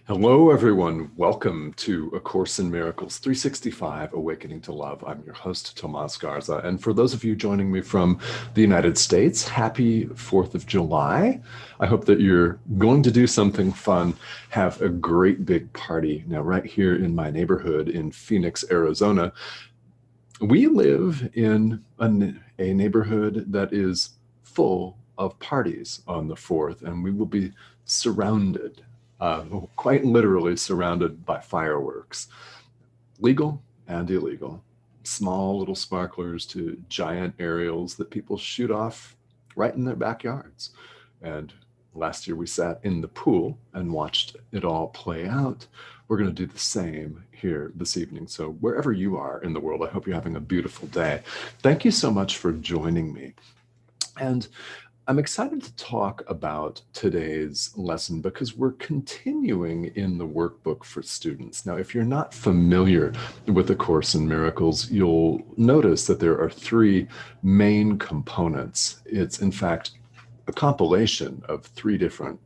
Hello, everyone. Welcome to A Course in Miracles 365, Awakening to Love. I'm your host, Tomás Garza. And for those of you joining me from the United States, happy 4th of July. I hope that you're going to do something fun, have a great big party. Now, right here in my neighborhood in Phoenix, Arizona, we live in a neighborhood that is full of parties on the 4th, and we will be surrounded, quite literally surrounded by fireworks, legal and illegal, small little sparklers to giant aerials that people shoot off right in their backyards. And last year we sat in the pool and watched it all play out. We're going to do the same here this evening. So wherever you are in the world, I hope you're having a beautiful day. Thank you so much for joining me. And I'm excited to talk about today's lesson because we're continuing in the workbook for students. Now, if you're not familiar with A Course in Miracles, you'll notice that there are three main components. It's, in fact, a compilation of three different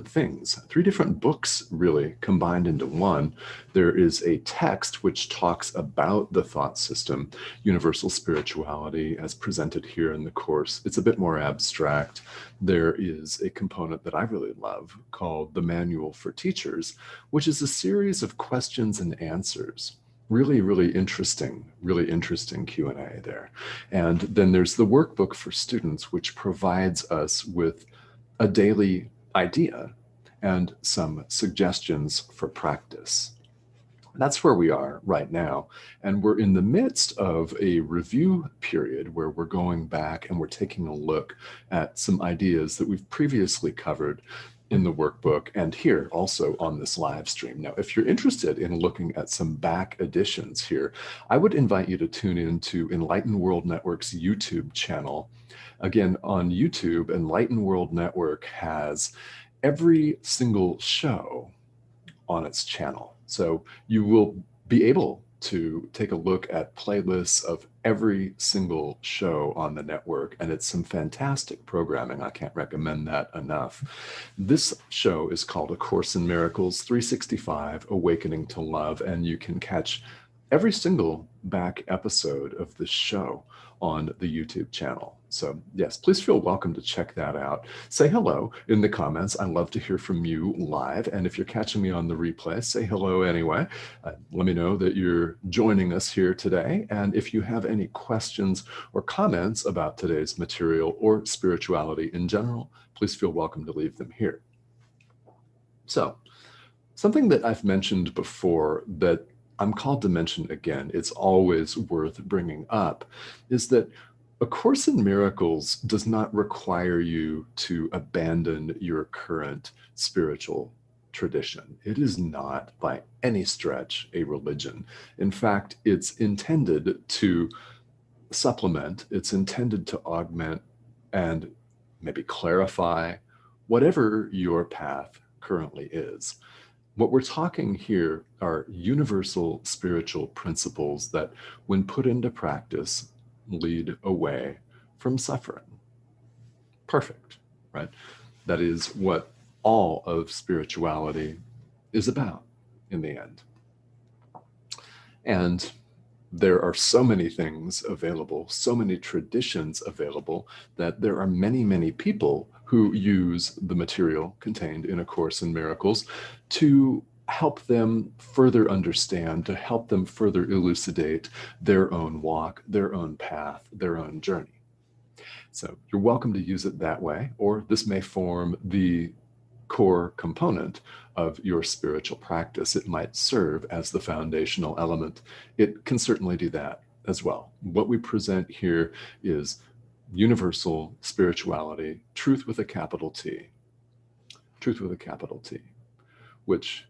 things, three different books really combined into one. There is a text which talks about the thought system, universal spirituality, as presented here in the course. It's a bit more abstract. There is a component that I really love called the Manual for Teachers, which is a series of questions and answers. Really interesting Q&A there. And then there's the workbook for students, which provides us with a daily idea and some suggestions for practice. That's where we are right now. And we're in the midst of a review period where we're going back and we're taking a look at some ideas that we've previously covered in the workbook and here also on this live stream. Now, if you're interested in looking at some back editions here, I would invite you to tune in to Enlightened World Network's YouTube channel. Again, on YouTube, Enlightened World Network has every single show on its channel. So you will be able to take a look at playlists of every single show on the network, and it's some fantastic programming. I can't recommend that enough. This show is called A Course in Miracles 365, Awakening to Love, and you can catch every single back episode of this show on the YouTube channel. So yes, please feel welcome to check that out. Say hello in the comments. I love to hear from you live. And if you're catching me on the replay, say hello anyway. Let me know that you're joining us here today. And if you have any questions or comments about today's material or spirituality in general, please feel welcome to leave them here. So something that I've mentioned before that I'm called to mention again, it's always worth bringing up, is that A Course in Miracles does not require you to abandon your current spiritual tradition. It is not by any stretch a religion. In fact, it's intended to supplement, it's intended to augment and maybe clarify whatever your path currently is. What we're talking here are universal spiritual principles that, when put into practice, lead away from suffering. Perfect, right? That is what all of spirituality is about in the end. And there are so many things available, so many traditions available, that there are many people who use the material contained in A Course in Miracles to help them further understand, to help them further elucidate their own walk, their own path, their own journey. So you're welcome to use it that way, or this may form the core component of your spiritual practice. It might serve as the foundational element. It can certainly do that as well. What we present here is universal spirituality, truth with a capital T, which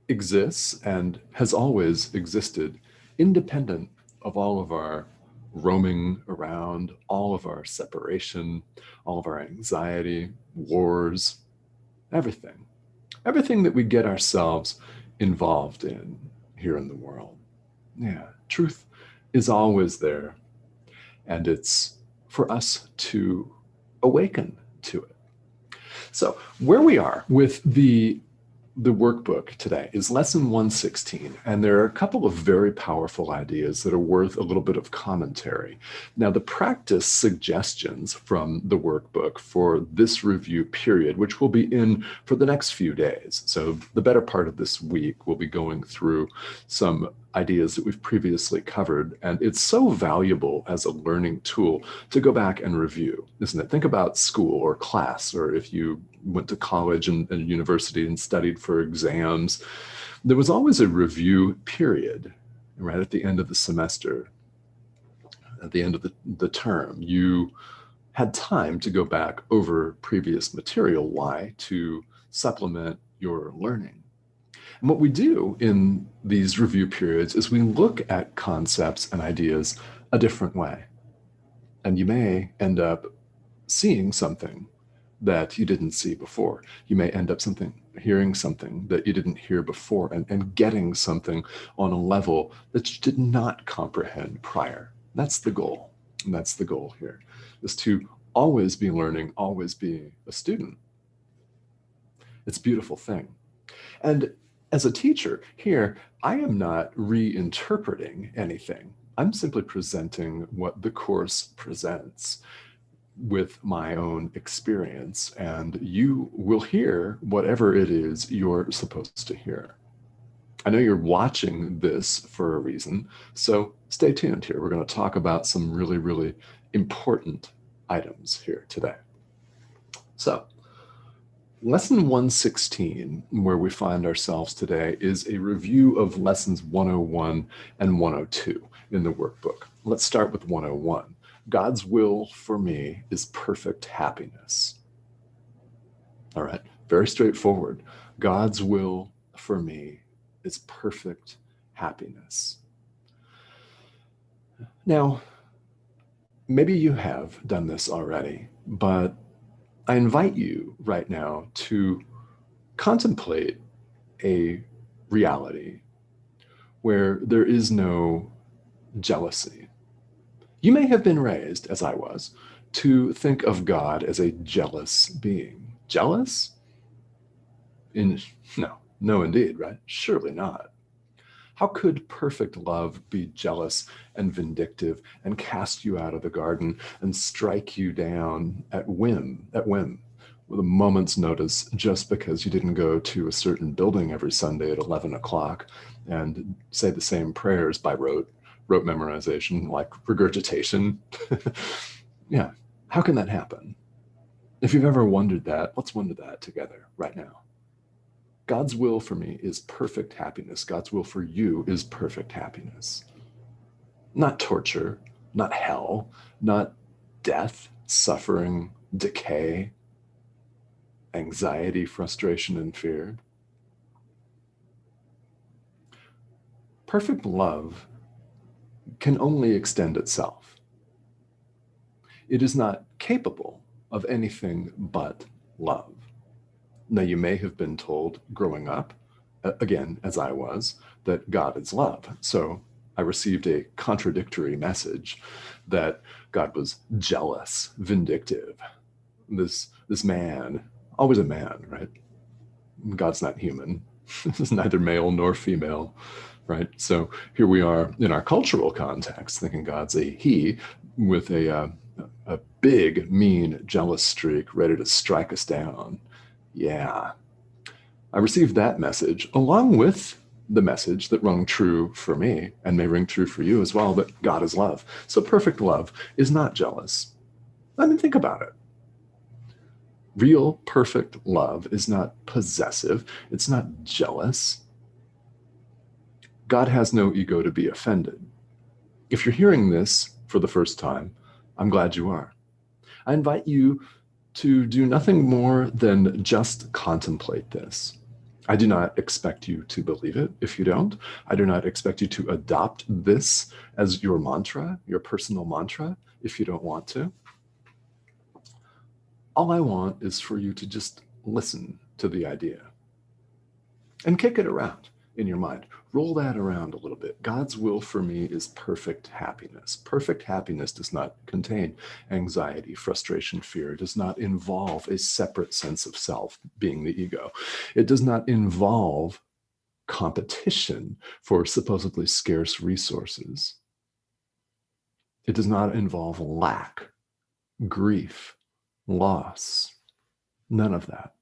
exists and has always existed independent of all of our roaming around, all of our separation, all of our anxiety, wars, everything that we get ourselves involved in here in the world. Yeah, truth is always there, and it's for us to awaken to it. So where we are with the workbook today is lesson 116, and there are a couple of very powerful ideas that are worth a little bit of commentary. Now, the practice suggestions from the workbook for this review period, which will be in for the next few days. So the better part of this week, we'll be going through some ideas that we've previously covered, and it's so valuable as a learning tool to go back and review, isn't it? Think about school or class, or if you went to college and university and studied for exams, there was always a review period right at the end of the semester, at the end of the term. You had time to go back over previous material. Why? To supplement your learning. And what we do in these review periods is we look at concepts and ideas a different way. And you may end up seeing something that you didn't see before. You may end up hearing something that you didn't hear before, and getting something on a level that you did not comprehend prior. That's the goal. And that's the goal here, is to always be learning, always be a student. It's a beautiful thing. And as a teacher here, I am not reinterpreting anything. I'm simply presenting what the course presents with my own experience, and you will hear whatever it is you're supposed to hear. I know you're watching this for a reason, so stay tuned here. We're going to talk about some really, really important items here today. So, lesson 116, where we find ourselves today, is a review of lessons 101 and 102 in the workbook. Let's start with 101. God's will for me is perfect happiness. All right, very straightforward. God's will for me is perfect happiness. Now, maybe you have done this already, but I invite you right now to contemplate a reality where there is no jealousy. You may have been raised, as I was, to think of God as a jealous being. Jealous? No, indeed, right? Surely not. How could perfect love be jealous and vindictive and cast you out of the garden and strike you down at whim, with a moment's notice, just because you didn't go to a certain building every Sunday at 11 o'clock and say the same prayers by rote memorization, like regurgitation? Yeah, how can that happen? If you've ever wondered that, let's wonder that together right now. God's will for me is perfect happiness. God's will for you is perfect happiness. Not torture, not hell, not death, suffering, decay, anxiety, frustration, and fear. Perfect love can only extend itself. It is not capable of anything but love. Now, you may have been told growing up, again, as I was, that God is love. So I received a contradictory message that God was jealous, vindictive. This man, always a man, right? God's not human. He's neither male nor female, right? So here we are in our cultural context, thinking God's a he with a big, mean, jealous streak ready to strike us down. Yeah. I received that message along with the message that rung true for me and may ring true for you as well, that God is love. So perfect love is not jealous. I mean, think about it. Real, perfect love is not possessive. It's not jealous. God has no ego to be offended. If you're hearing this for the first time, I'm glad you are. I invite you to do nothing more than just contemplate this. I do not expect you to believe it if you don't. I do not expect you to adopt this as your mantra, your personal mantra, if you don't want to. All I want is for you to just listen to the idea and kick it around. in your mind. Roll that around a little bit. God's will for me is perfect happiness. Perfect happiness does not contain anxiety, frustration, fear. It does not involve a separate sense of self, being the ego. It does not involve competition for supposedly scarce resources. It does not involve lack, grief, loss, none of that.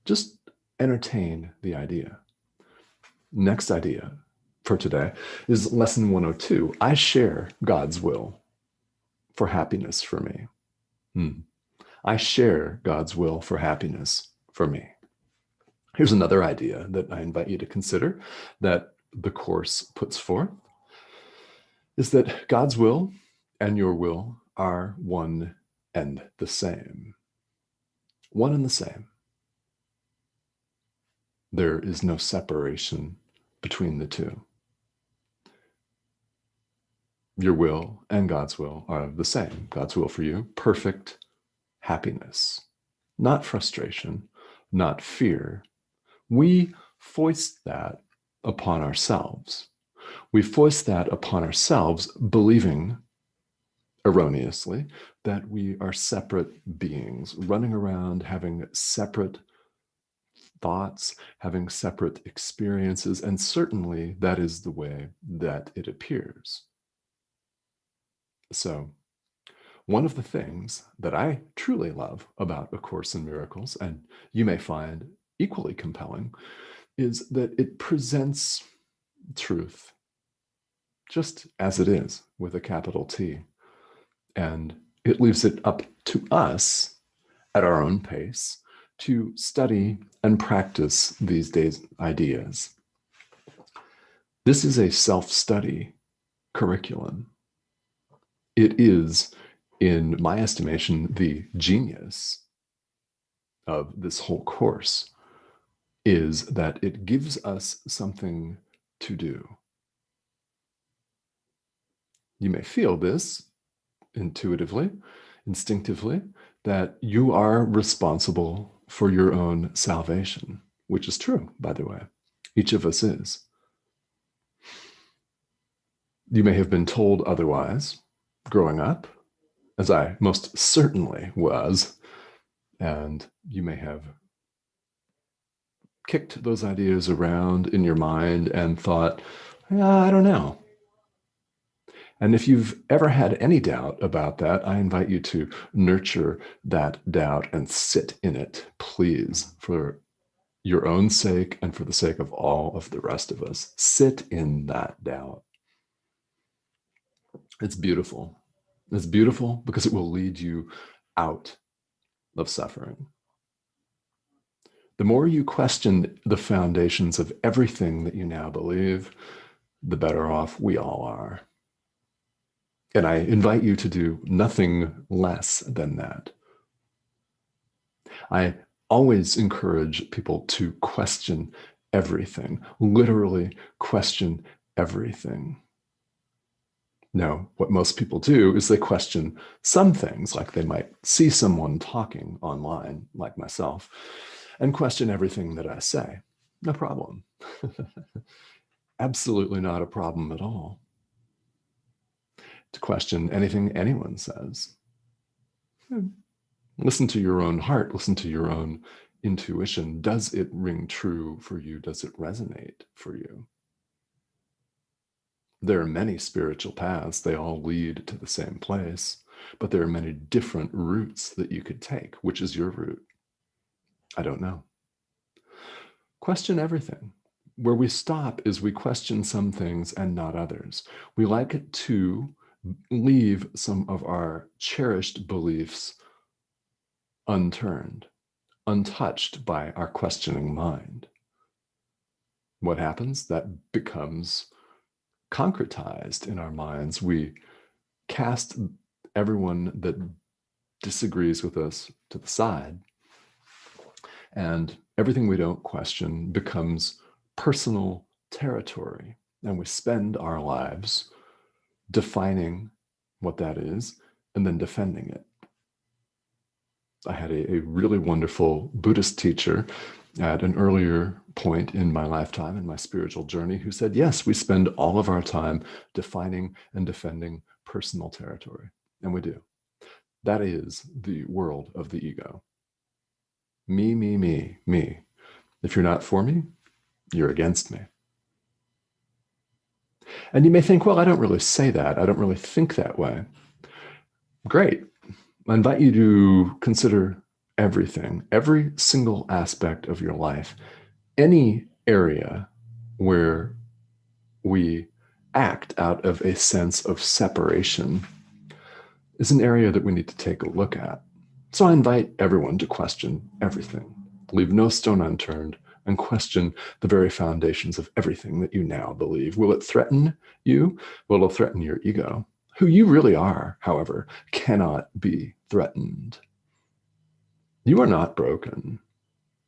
Just entertain the idea. Next idea for today is lesson 102. I share God's will for happiness for me. I share God's will for happiness for me. Here's another idea that I invite you to consider that the Course puts forth, is that God's will and your will are one and the same. One and the same. There is no separation between the two. Your will and God's will are the same. God's will for you, perfect happiness, not frustration, not fear. We foist that upon ourselves. We foist that upon ourselves, believing erroneously that we are separate beings, running around having separate thoughts, having separate experiences, and certainly that is the way that it appears. So, one of the things that I truly love about A Course in Miracles, and you may find equally compelling, is that it presents truth just as it is, with a capital T. And it leaves it up to us at our own pace to study and practice these days' ideas. This is a self-study curriculum. It is, in my estimation, the genius of this whole course is that it gives us something to do. You may feel this intuitively, instinctively, that you are responsible for your own salvation, which is true, by the way. Each of us is. You may have been told otherwise growing up, as I most certainly was, and you may have kicked those ideas around in your mind and thought, I don't know. And if you've ever had any doubt about that, I invite you to nurture that doubt and sit in it, please, for your own sake and for the sake of all of the rest of us. Sit in that doubt. It's beautiful. It's beautiful because it will lead you out of suffering. The more you question the foundations of everything that you now believe, the better off we all are. And I invite you to do nothing less than that. I always encourage people to question everything, literally question everything. No, what most people do is they question some things, like they might see someone talking online, like myself, and question everything that I say. No problem. Absolutely not a problem at all. To question anything anyone says. Listen to your own heart, listen to your own intuition. Does it ring true for you? Does it resonate for you? There are many spiritual paths. They all lead to the same place, but there are many different routes that you could take. Which is your route? I don't know. Question everything. Where we stop is we question some things and not others. We like to leave some of our cherished beliefs unturned, untouched by our questioning mind. What happens? That becomes concretized in our minds. We cast everyone that disagrees with us to the side, and everything we don't question becomes personal territory. And we spend our lives defining what that is and then defending it. I had a really wonderful Buddhist teacher at an earlier point in my lifetime, in my spiritual journey, who said, yes, we spend all of our time defining and defending personal territory. And we do. That is the world of the ego. Me, me, me, me. If you're not for me, you're against me. And you may think, well, I don't really say that. I don't really think that way. Great. I invite you to consider everything, every single aspect of your life, any area where we act out of a sense of separation is an area that we need to take a look at. So I invite everyone to question everything, leave no stone unturned, and question the very foundations of everything that you now believe. Will it threaten you? Will it threaten your ego? Who you really are, however, cannot be threatened. You are not broken.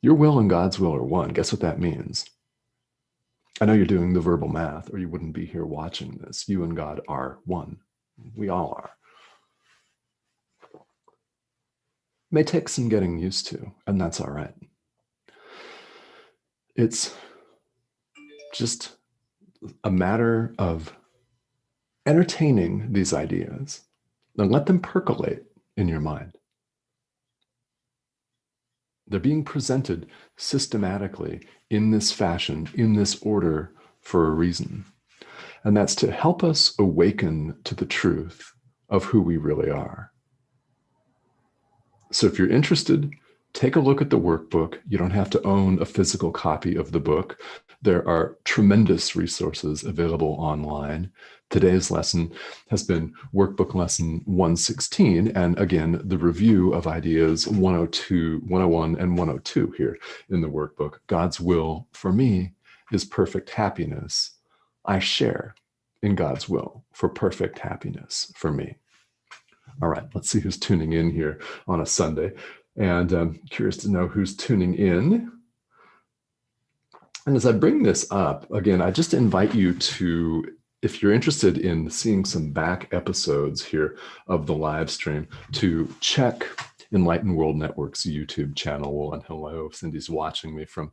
Your will and God's will are one. Guess what that means? I know you're doing the verbal math, or you wouldn't be here watching this. You and God are one. We all are. May take some getting used to, and that's all right. It's just a matter of entertaining these ideas and let them percolate in your mind. They're being presented systematically in this fashion, in this order, for a reason. And that's to help us awaken to the truth of who we really are. So if you're interested, take a look at the workbook. You don't have to own a physical copy of the book. There are tremendous resources available online. Today's lesson has been Workbook Lesson 116, and again, the review of ideas 102, 101, and 102 here in the workbook. God's will for me is perfect happiness. I share in God's will for perfect happiness for me. All right, let's see who's tuning in here on a Sunday. And I'm curious to know who's tuning in. And as I bring this up, again, I just invite you to, if you're interested in seeing some back episodes here of the live stream, to check Enlightened World Network's YouTube channel. Well, and hello, Cindy's watching me from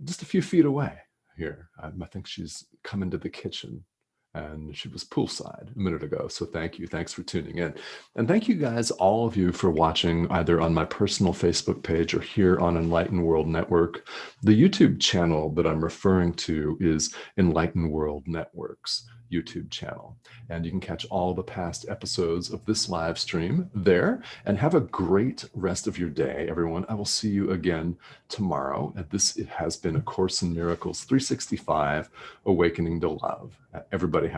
just a few feet away here. I think she's come into the kitchen. And she was poolside a minute ago. So thank you. Thanks for tuning in. And thank you guys, all of you, for watching either on my personal Facebook page or here on Enlightened World Network. The YouTube channel that I'm referring to is Enlightened World Network's YouTube channel. And you can catch all the past episodes of this live stream there. And have a great rest of your day, everyone. I will see you again tomorrow. And it has been A Course in Miracles 365, Awakening to Love. Everybody have